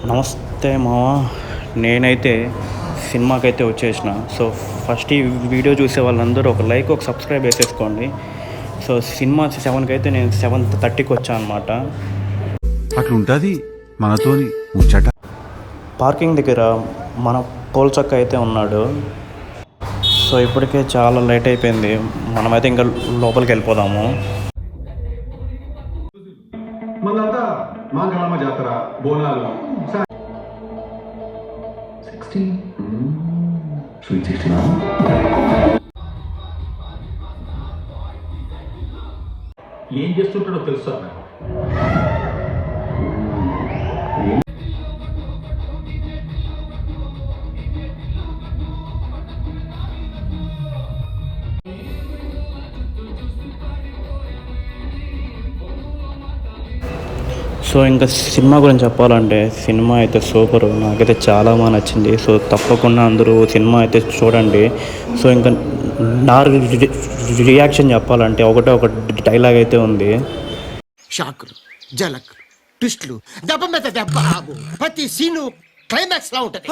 నమస్తే మామ. నేనైతే సినిమాకైతే వచ్చేసిన. సో ఫస్ట్ ఈ వీడియో చూసే వాళ్ళందరూ ఒక లైక్ ఒక సబ్స్క్రైబ్ వేసేసుకోండి. సో సినిమా 7కి అయితే నేను 7:30కి వచ్చాను అనమాట. అట్లుంటుంది మనతోని ముచ్చట. పార్కింగ్ దగ్గర మన పోల్చక్క అయితే ఉన్నాడు. సో ఇప్పటికే చాలా లేట్ అయిపోయింది. మనమైతే ఇంకా లోపలికి వెళ్ళిపోదాము. మళ్ళంతా మాంగళమ్మ జాతర బోనాలు 16 స్వీట్ 16 ఏం చేస్తుంటాడో తెలుసా? సో ఇంకా సినిమా గురించి చెప్పాలంటే సినిమా అయితే సూపర్. నాకైతే చాలా బాగా నచ్చింది. సో తప్పకుండా అందరూ సినిమా అయితే చూడండి. సో ఇంకా నా రియాక్షన్ చెప్పాలంటే ఒక డైలాగ్ అయితే ఉంది. షాకులు, జలక్, ట్విస్టులు, దెబ్బ మీద దెబ్బ, ప్రతి సీను క్లైమాక్స్ లా ఉంటది.